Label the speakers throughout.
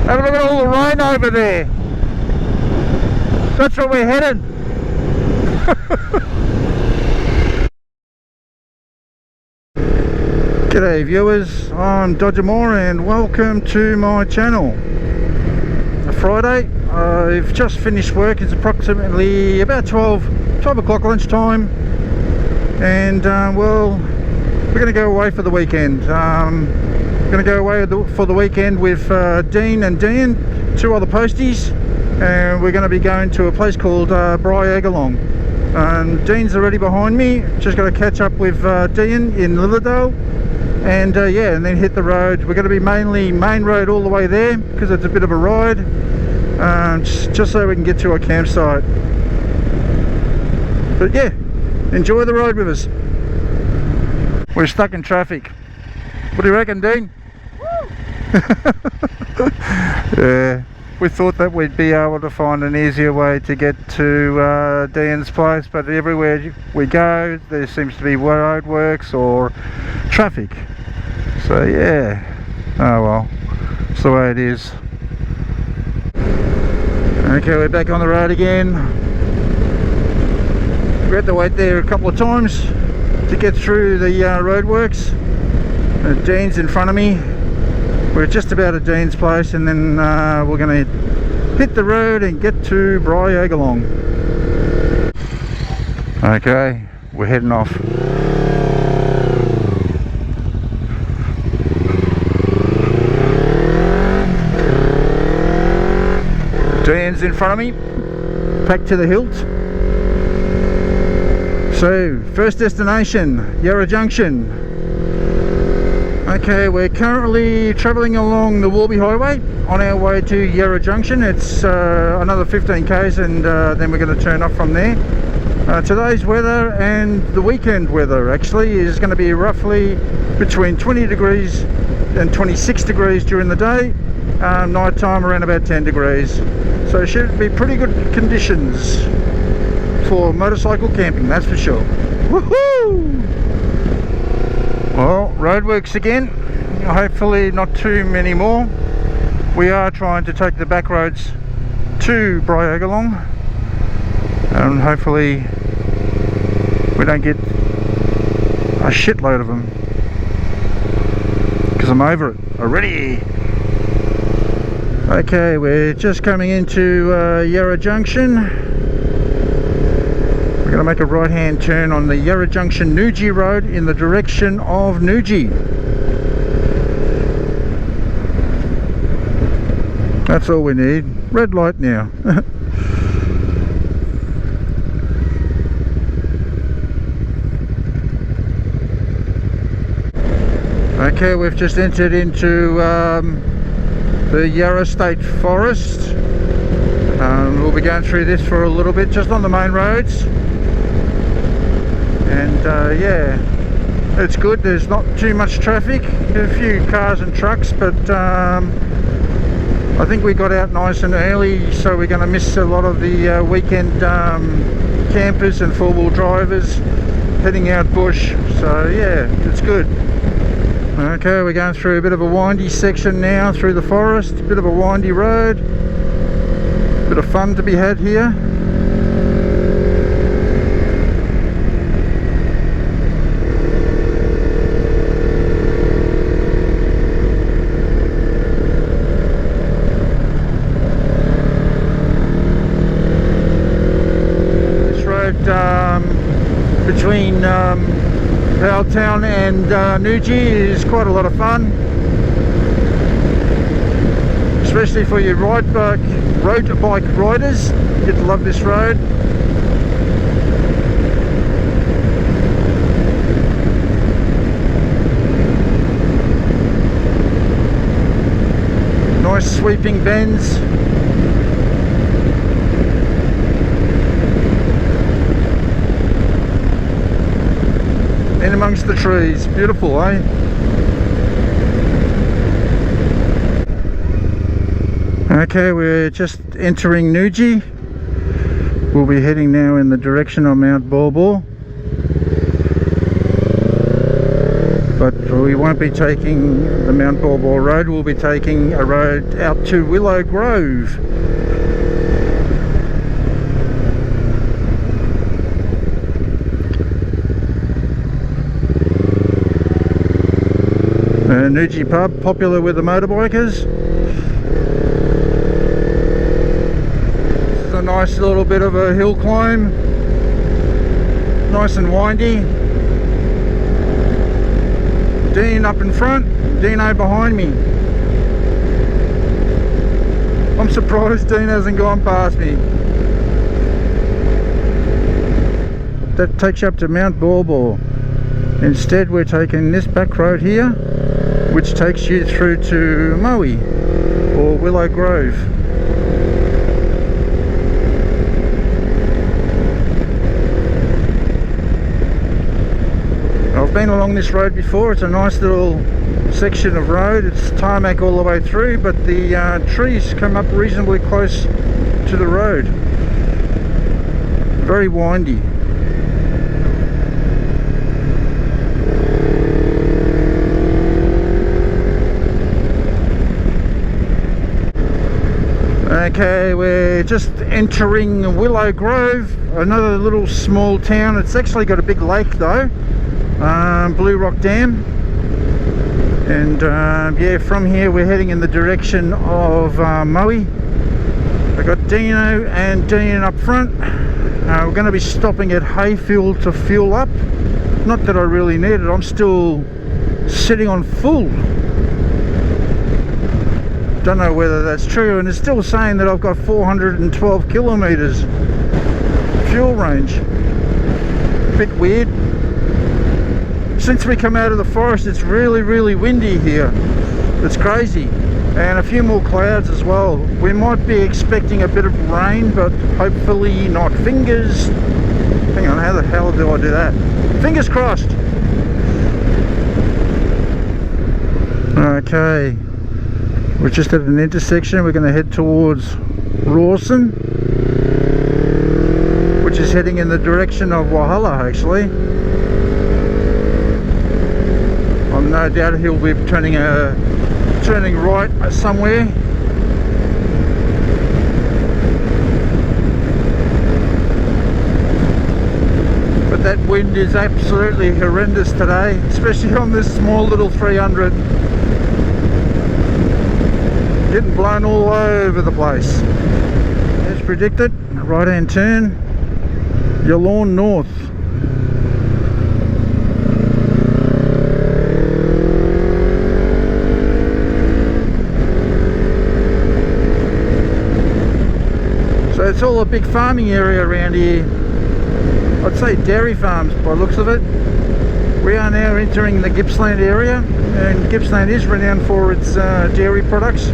Speaker 1: Have a look at all the rain over there. That's where we're headed. G'day viewers, I'm Dodger Mohr and welcome to my channel. A Friday, I've just finished work. It's approximately about 12 o'clock lunchtime, and well, we're going to go away for the weekend. Going to go away for the weekend with Dean and Dean, two other posties, and we're going to be going to a place called Briagalong. And Dean's already behind me. Just got to catch up with Dean in Lilydale, and yeah, and then hit the road. We're going to be mainly main road all the way there because it's a bit of a ride, just so we can get to our campsite. But yeah, enjoy the ride with us. We're stuck in traffic. What do you reckon, Dean? Yeah, we thought that we'd be able to find an easier way to get to Dean's place, but everywhere we go there seems to be roadworks or traffic. So yeah, oh well, it's the way it is. Okay, we're back on the road again. We had to wait there a couple of times to get through the roadworks. Dean's in front of me. We're just about at Dean's place, and then we're going to hit the road and get to Briagalong. Okay, we're heading off. Dean's in front of me, packed to the hilt. So, first destination, Yarra Junction. Okay, we're currently travelling along the Warby Highway on our way to Yarra Junction. It's another 15 k's, and then we're going to turn off from there. Today's weather and the weekend weather actually is going to be roughly between 20 degrees and 26 degrees during the day. Night time around about 10 degrees. So it should be pretty good conditions for motorcycle camping, that's for sure. Woohoo! Well, roadworks again, hopefully not too many more. We are trying to take the back roads to Briagalong, and hopefully we don't get a shitload of them, because I'm over it already. Okay, we're just coming into Yarra Junction. We're going to make a right hand turn on the Yarra Junction Newgie Road in the direction of Newgie. That's all we need. Red light now. Okay, we've just entered into the Yarra State Forest. We'll be going through this for a little bit, just on the main roads. And yeah, it's good. There's not too much traffic, a few cars and trucks, but I think we got out nice and early, so we're going to miss a lot of the weekend campers and four-wheel drivers heading out bush. So yeah, it's good. Okay, we're going through a bit of a windy section now through the forest, a bit of a windy road, bit of fun to be had here. Between Powelltown and Newgie is quite a lot of fun, especially for your road bike riders. You'd love this road. Nice sweeping bends. In amongst the trees, beautiful, eh? Okay, we're just entering Newgie. We'll be heading now in the direction of Mount Bor. but we won't be taking the Mount Baw road. We'll be taking a road out to Willow Grove. Nuji pub, popular with the motorbikers. This is a nice little bit of a hill climb, nice and windy. Dean up in front, Dino behind me. I'm surprised Dean hasn't gone past me. That takes you up to Mount Baw. Instead we're taking this back road here, which takes you through to Mohr or Willow Grove. I've been along this road before. It's a nice little section of road. It's tarmac all the way through, but the trees come up reasonably close to the road. Very windy. Okay, we're just entering Willow Grove, another little small town. It's actually got a big lake though, Blue Rock Dam. And yeah, from here we're heading in the direction of Mohr. I've got Dino and Dean up front. We're going to be stopping at Hayfield to fuel up. Not that I really need it, I'm still sitting on full. Don't know whether that's true, and it's still saying that I've got 412 kilometers fuel range. Bit weird. Since we come out of the forest, it's really windy here. It's crazy, and a few more clouds as well. We might be expecting a bit of rain, but hopefully not. Fingers. Hang on, how the hell do I do that? Fingers crossed. Okay. We're just at an intersection. We're going to head towards Rawson, which is heading in the direction of Walhalla actually. I'm no doubt he'll be turning right somewhere. But that wind is absolutely horrendous today, especially on this small little 300. Getting blown all over the place. As predicted, right hand turn, Yallourn North. So it's all a big farming area around here. I'd say dairy farms by the looks of it. We are now entering the Gippsland area, and Gippsland is renowned for its dairy products.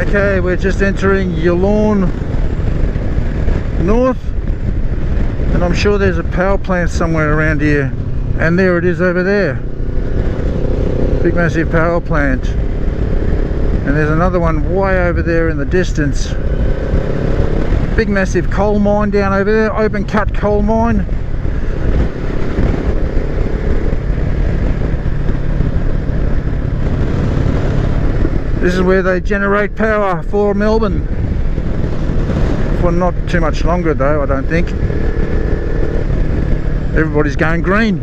Speaker 1: Okay, we're just entering Yallourn North, and I'm sure there's a power plant somewhere around here, and there it is over there. Big massive power plant. And there's another one way over there in the distance. Big massive coal mine down over there, open cut coal mine. This is where they generate power for Melbourne. For not too much longer though, I don't think. Everybody's going green.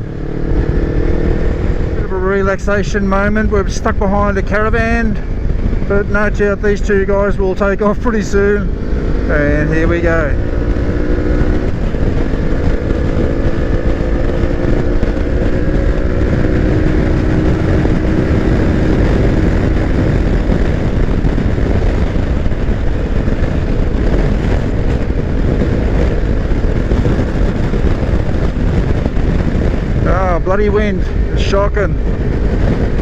Speaker 1: Bit of a relaxation moment. We're stuck behind a caravan, but no doubt these two guys will take off pretty soon. And here we go. Bloody wind, it's shocking.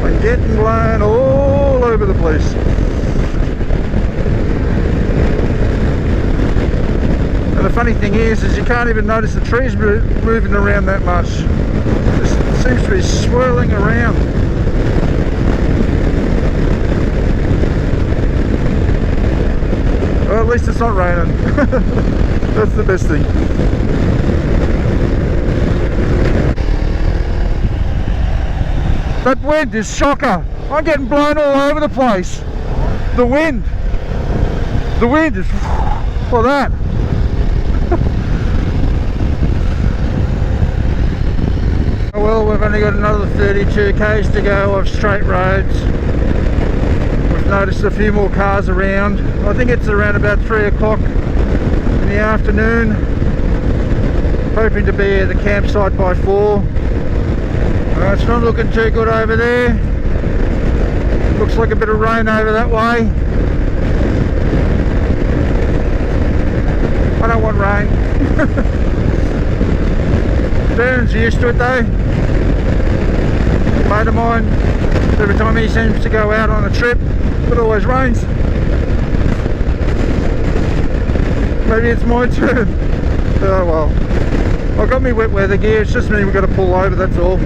Speaker 1: I'm getting blown all over the place. And the funny thing is you can't even notice the trees moving around that much. It seems to be swirling around. Well, at least it's not raining. That's the best thing. That wind is shocker. I'm getting blown all over the place. The wind is for that. Well, we've only got another 32 k's to go of straight roads. We've noticed a few more cars around. I think it's around about 3 o'clock in the afternoon. Hoping to be at the campsite by 4. It's not looking too good over there. Looks like a bit of rain over that way. I don't want rain. Burns used to it though. A mate of mine, every time he seems to go out on a trip, it always rains. Maybe it's my turn. Oh well. I've got me wet weather gear, it's just me we've got to pull over, that's all.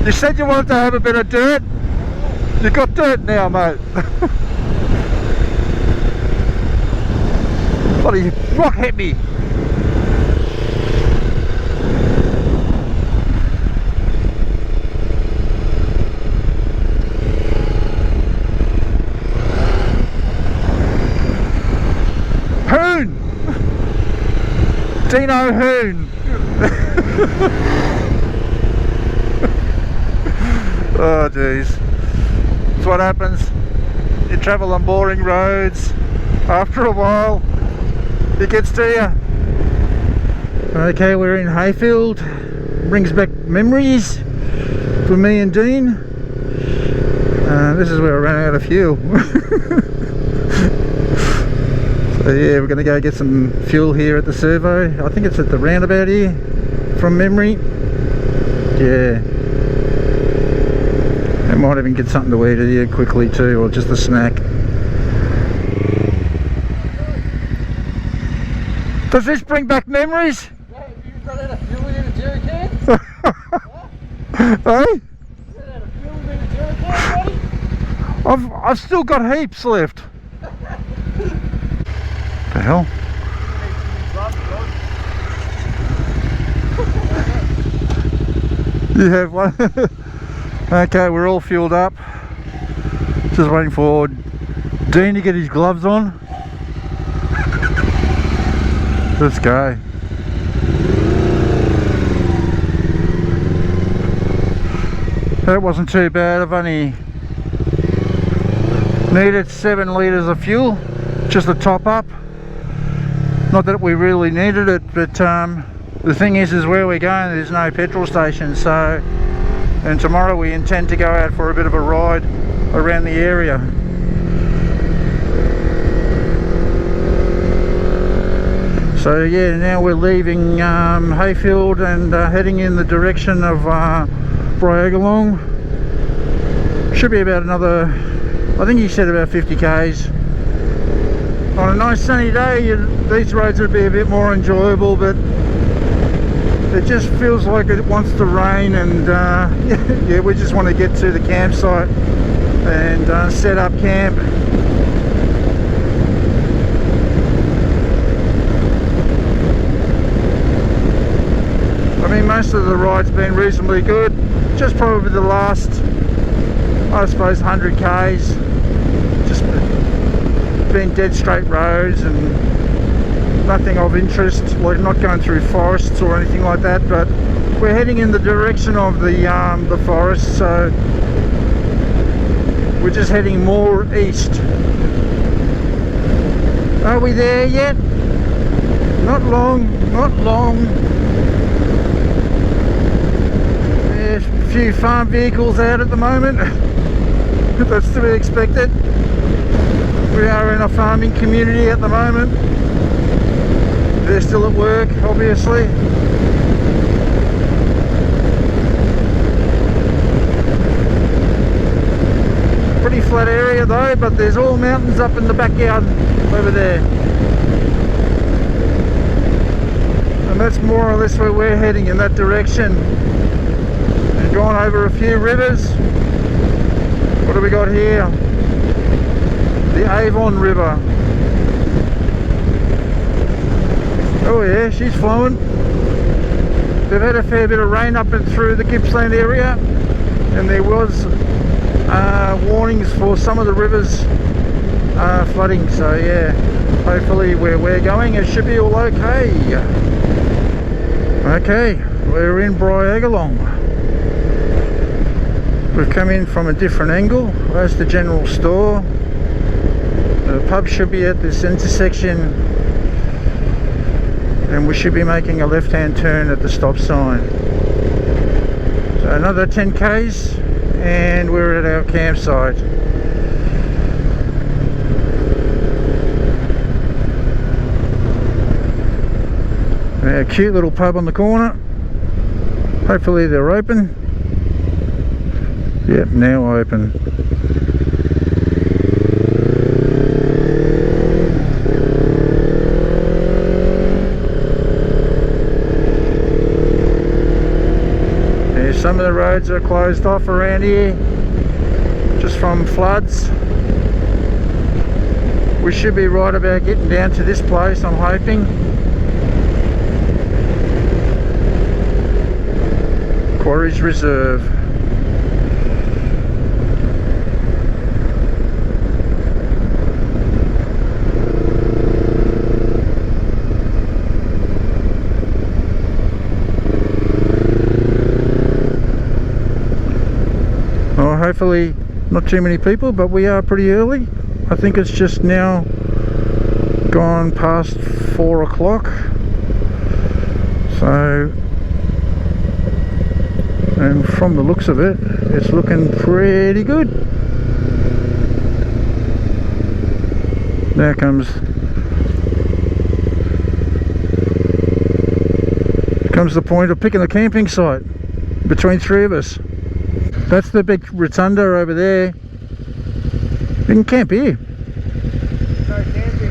Speaker 1: You said you wanted to have a bit of dirt. You got dirt now, mate. Bloody rock hit me. Hoon! Dino Hoon! Oh jeez. That's what happens. You travel on boring roads. After a while, it gets to you. Okay, we're in Hayfield. Brings back memories for me and Dean. This is where I ran out of fuel. So yeah, we're going to go get some fuel here at the servo. I think it's at the roundabout here, from memory. Yeah. I might even get something to eat here quickly too, or just a snack. Does this bring back memories?
Speaker 2: Yeah, you've got out of fuel in a jerry can?
Speaker 1: Hey?
Speaker 2: You got out of fuel in a jerry can, buddy?
Speaker 1: I've still got heaps left. The hell? You have one? Okay, we're all fueled up. Just waiting for Dean to get his gloves on. Let's go. That wasn't too bad. I've only needed 7 litres of fuel, just a top up. Not that we really needed it, but the thing is where we're going, there's no petrol station, so, and tomorrow we intend to go out for a bit of a ride around the area. So yeah, now we're leaving Hayfield and heading in the direction of Briagalong. Should be about another, I think he said about 50 k's. On a nice sunny day, these roads would be a bit more enjoyable, but it just feels like it wants to rain, and yeah, we just want to get to the campsite and set up camp. I mean, most of the ride's been reasonably good, just probably the last, I suppose, 100 k's just been dead straight roads and nothing of interest, like not going through forests or anything like that, but we're heading in the direction of the forest, so we're just heading more east. Are we there yet? Not long, not long. There's a few farm vehicles out at the moment. That's to be expected. We are in a farming community at the moment. They're still at work, obviously. Pretty flat area though, but there's all mountains up in the backyard over there. And that's more or less where we're heading, in that direction. And going over a few rivers. What do we got here? The Avon River. Oh yeah, she's flowing. They've had a fair bit of rain up and through the Gippsland area, and there was warnings for some of the rivers flooding. So yeah, hopefully where we're going it should be all okay. Okay, we're in Briagalong. We've come in from a different angle. That's the general store. The pub should be at this intersection, and we should be making a left-hand turn at the stop sign. So another 10 k's and we're at our campsite. A cute little pub on the corner. Hopefully they're open. Yep, now open. Some of the roads are closed off around here just from floods. We should be right about getting down to this place, I'm hoping. Quarry Reserve. Oh, hopefully not too many people, but we are pretty early. I think it's just now gone past 4 o'clock. So, and from the looks of it, it's looking pretty good. There comes the point of picking the camping site between three of us. That's the big rotunda over there. You can camp here.
Speaker 2: No camping.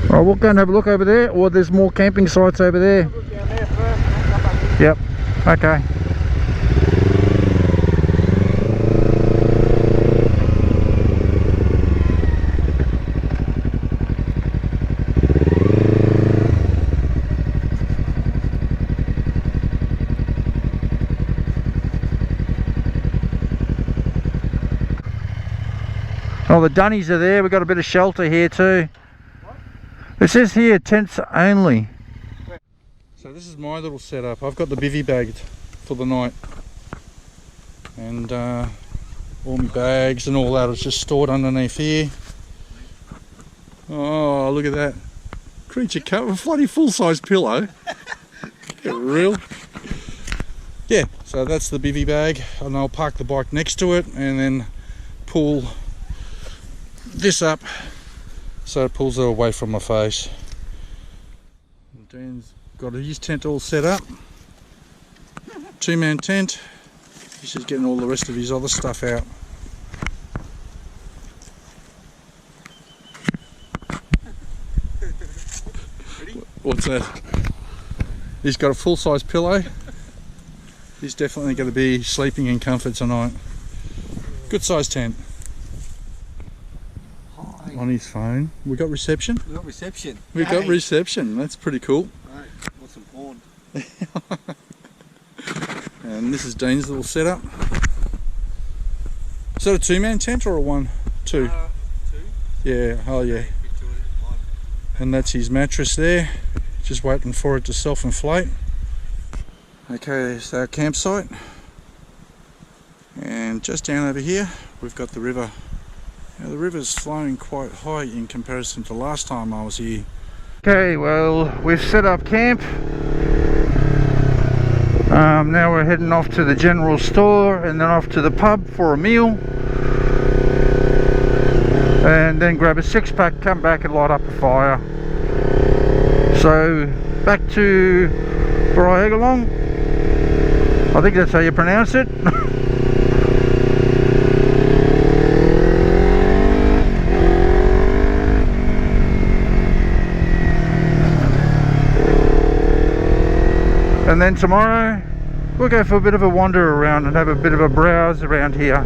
Speaker 1: Oh, we'll go and have a look over there, or there's more camping sites over there.
Speaker 2: Look down there first and then come back here.
Speaker 1: Yep, okay. Oh, the dunnies are there. We've got a bit of shelter here too.
Speaker 2: What?
Speaker 1: It says here tents only. So this is my little setup. I've got the bivvy bagged for the night, and all my bags and all that is just stored underneath here. Oh, look at that creature cut with a bloody full-size pillow. Get real. Yeah, so that's the bivvy bag, and I'll park the bike next to it and then pull this up so it pulls it away from my face. And Dan's got his tent all set up, 2-man tent. He's just getting all the rest of his other stuff out. What's that? He's got a full-size pillow. He's definitely going to be sleeping in comfort tonight. Good size tent. On his phone. We got reception?
Speaker 3: We got reception.
Speaker 1: We got reception. That's pretty cool.
Speaker 3: Right, what's some porn?
Speaker 1: And this is Dean's little setup. Is that a 2-man tent or a 1? 2?
Speaker 3: 2.
Speaker 1: Yeah, oh yeah. And that's his mattress there. Just waiting for it to self-inflate. Okay, it's our campsite. And just down over here, we've got the river. Now the river's flowing quite high in comparison to last time I was here. Okay, well, we've set up camp. Now we're heading off to the general store and then off to the pub for a meal. And then grab a 6-pack, come back and light up a fire. So, back to Briagalong. I think that's how you pronounce it. And then tomorrow we'll go for a bit of a wander around and have a bit of a browse around here.